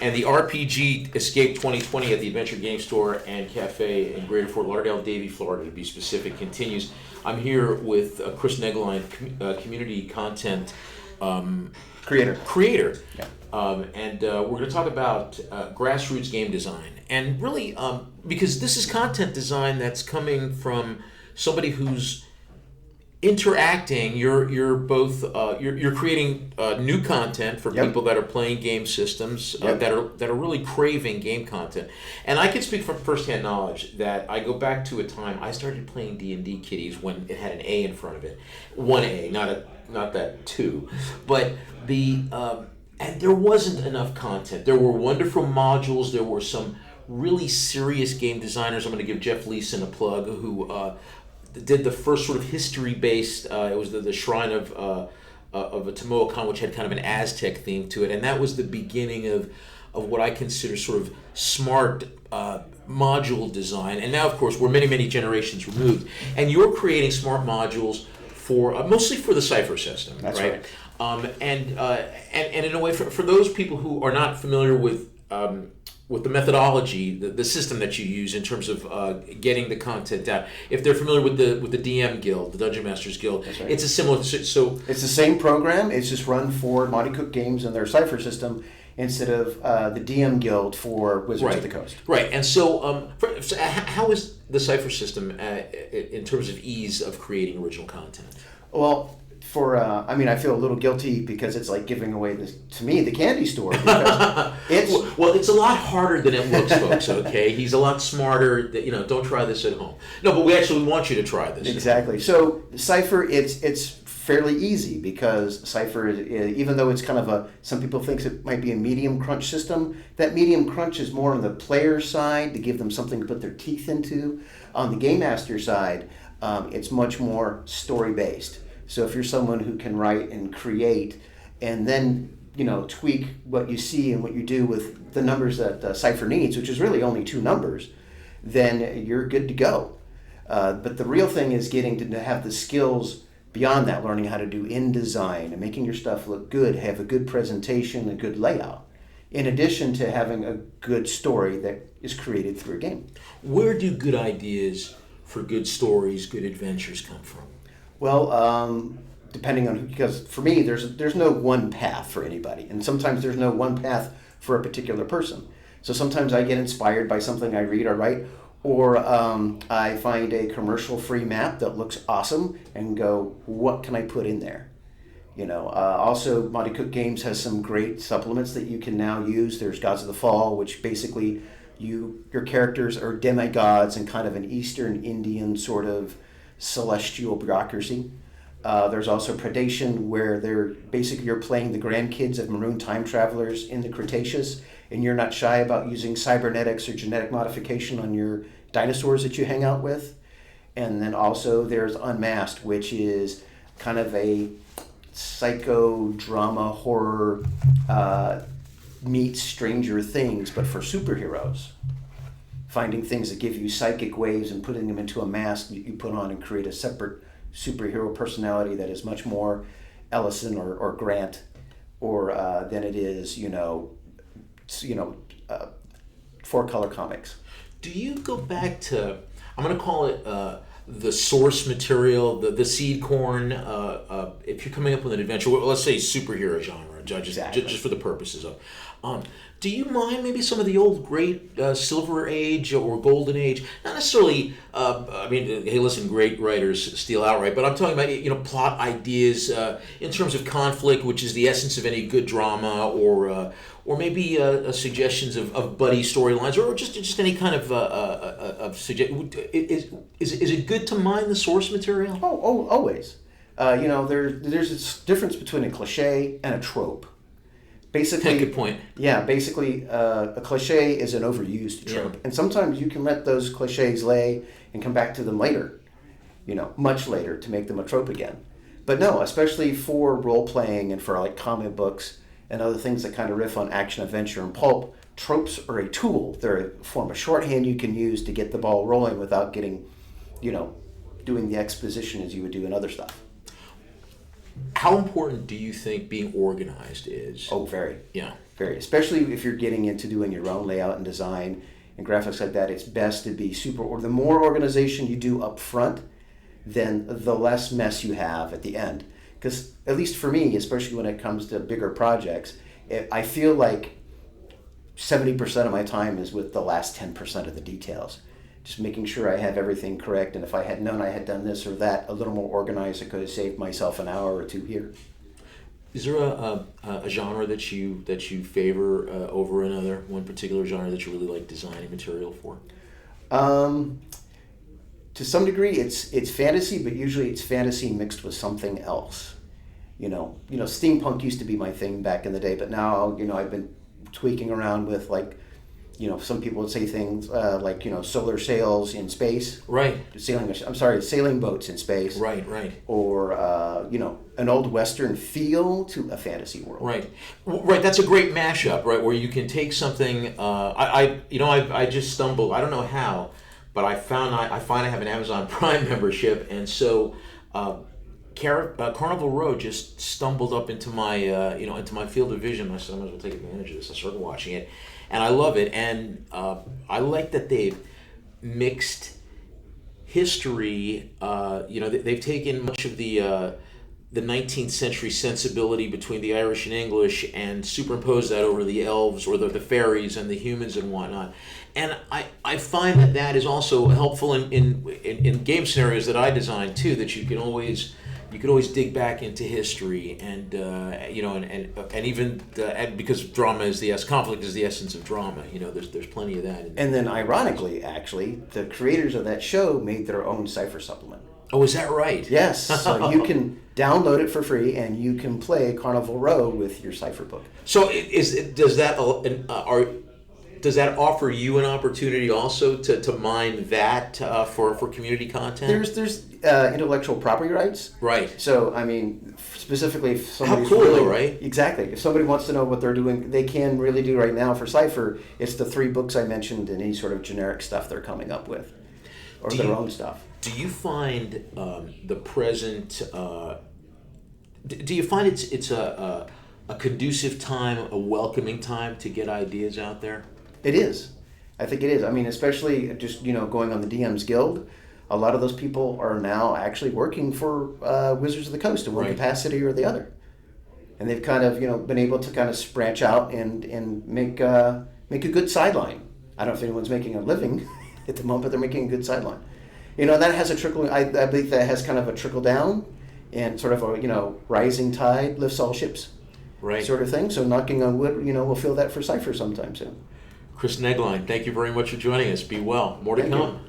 And the RPG Escape 2020 at the Adventure Game Store and Cafe in Greater Fort Lauderdale, Davie, Florida, to be specific, continues. I'm here with Chris Negelein, community content creator. Yeah. And we're going to talk about grassroots game design. And really, because this is content design that's coming from somebody who's interacting. You're both you're creating new content for people that are playing game systems that are really craving game content. And I can speak from firsthand knowledge that I go back to a time I started playing D&D Kitties when it had an A in front of it, 1A, not that 2, but the and there wasn't enough content. There were wonderful modules. There were some really serious game designers. I'm going to give Jeff Leeson a plug, who did the first sort of history-based. It was the Shrine of a Temoacan, which had kind of an Aztec theme to it, and that was the beginning of what I consider sort of smart module design. And now, of course, we're many generations removed, and you're creating smart modules for mostly for the SciFi system. That's right. And in a way, for those people who are not familiar with the methodology, the system that you use in terms of getting the content out. If they're familiar with the DM Guild, the Dungeon Masters Guild, right. It's a similar. So it's the same program. It's just run for Monty Cook Games and their SciFi system instead of the DM Guild for Wizards of the Coast. Right. And so, how is the SciFi system in terms of ease of creating original content? Well, I feel a little guilty because it's like giving away the candy store. Because it's a lot harder than it looks, folks. Okay, he's a lot smarter. Don't try this at home. No, but we actually want you to try this. Exactly. So SciFi, it's fairly easy because SciFi, even though it's kind of some people think it might be a medium crunch system, that medium crunch is more on the player side to give them something to put their teeth into. On the game master side, it's much more story based. So if you're someone who can write and create and then, tweak what you see and what you do with the numbers that SciFi needs, which is really only 2 numbers, then you're good to go. But the real thing is getting to have the skills beyond that, learning how to do InDesign and making your stuff look good, have a good presentation, a good layout, in addition to having a good story that is created through a game. Where do good ideas for good stories, good adventures come from? Well, depending on because for me, there's no one path for anybody, and sometimes there's no one path for a particular person. So sometimes I get inspired by something I read or write, or I find a commercial-free map that looks awesome and go, what can I put in there? Also, Monty Cook Games has some great supplements that you can now use. There's Gods of the Fall, which basically your characters are demigods and kind of an Eastern Indian sort of celestial bureaucracy. There's also Predation, where you're playing the grandkids of maroon time travelers in the Cretaceous, and you're not shy about using cybernetics or genetic modification on your dinosaurs that you hang out with. And then also there's Unmasked, which is kind of a psychodrama horror meets Stranger Things, but for superheroes. Finding things that give you psychic waves and putting them into a mask that you put on and create a separate superhero personality that is much more Ellison or Grant or than it is, 4-color comics. Do you go back to, I'm going to call it the source material, the seed corn, if you're coming up with an adventure, let's say superhero genre, just for the purposes of. Do you mind maybe some of the old great Silver Age or Golden Age? Not necessarily, hey, listen, great writers steal outright, but I'm talking about, plot ideas in terms of conflict, which is the essence of any good drama, or maybe suggestions of buddy storylines, or just any kind of suggestion. Is it good to mine the source material? Oh, always. There's this difference between a cliche and a trope. Basically, good point. Yeah, basically, a cliche is an overused trope, and sometimes you can let those cliches lay and come back to them later, much later, to make them a trope again. But no, especially for role playing and for like comic books and other things that kind of riff on action, adventure, and pulp, tropes are a tool. They're a form of shorthand you can use to get the ball rolling without getting, doing the exposition as you would do in other stuff. How important do you think being organized is? Oh, very. Yeah. Very, especially if you're getting into doing your own layout and design and graphics like that. It's best to be or the more organization you do up front, then the less mess you have at the end. Because at least for me, especially when it comes to bigger projects, I feel like 70% of my time is with the last 10% of the details. Just making sure I have everything correct, and if I had known I had done this or that a little more organized, I could have saved myself an hour or two here. Is there a genre that you favor over another? One particular genre that you really like designing material for? To some degree, it's fantasy, but usually it's fantasy mixed with something else. Steampunk used to be my thing back in the day, but now I've been tweaking around with some people would say things like solar sails in space. Right. Sailing boats in space. Right. Or an old Western feel to a fantasy world. Right. That's a great mashup, right? Where you can take something. I just stumbled. I don't know how, but I find I have an Amazon Prime membership, and so Carnival Row just stumbled up into my into my field of vision. I said I might as well take advantage of this. I started watching it, and I love it. And I like that they've mixed history. They've taken much of the 19th century sensibility between the Irish and English and superimposed that over the elves or the fairies and the humans and whatnot. And I find that is also helpful in game scenarios that I design too. That you could always dig back into history and even because drama is conflict is the essence of drama. There's plenty of that. And then ironically, actually, the creators of that show made their own cipher supplement. Oh, is that right? Yes. So you can download it for free, and you can play Carnival Row with your cipher book. So does that offer you an opportunity also to mine that for community content? There's intellectual property rights. Right. So specifically, if somebody's how cool, though, right? Exactly. If somebody wants to know what they're doing, they can really do right now for Cypher. It's the 3 books I mentioned and any sort of generic stuff they're coming up with, or their own stuff. Do you find the present? Do you find it's a conducive time, a welcoming time to get ideas out there? It is. I think it is. Especially just going on the DM's Guild, a lot of those people are now actually working for Wizards of the Coast in one capacity or the other, and they've kind of been able to kind of branch out and make a good sideline. I don't know if anyone's making a living at the moment, but they're making a good sideline. That has a trickle. I believe that has kind of a trickle down, and sort of a rising tide lifts all ships, right? Sort of thing. So knocking on wood, we'll feel that for Cypher sometime soon. Chris Negelein, thank you very much for joining us. Be well. More to come.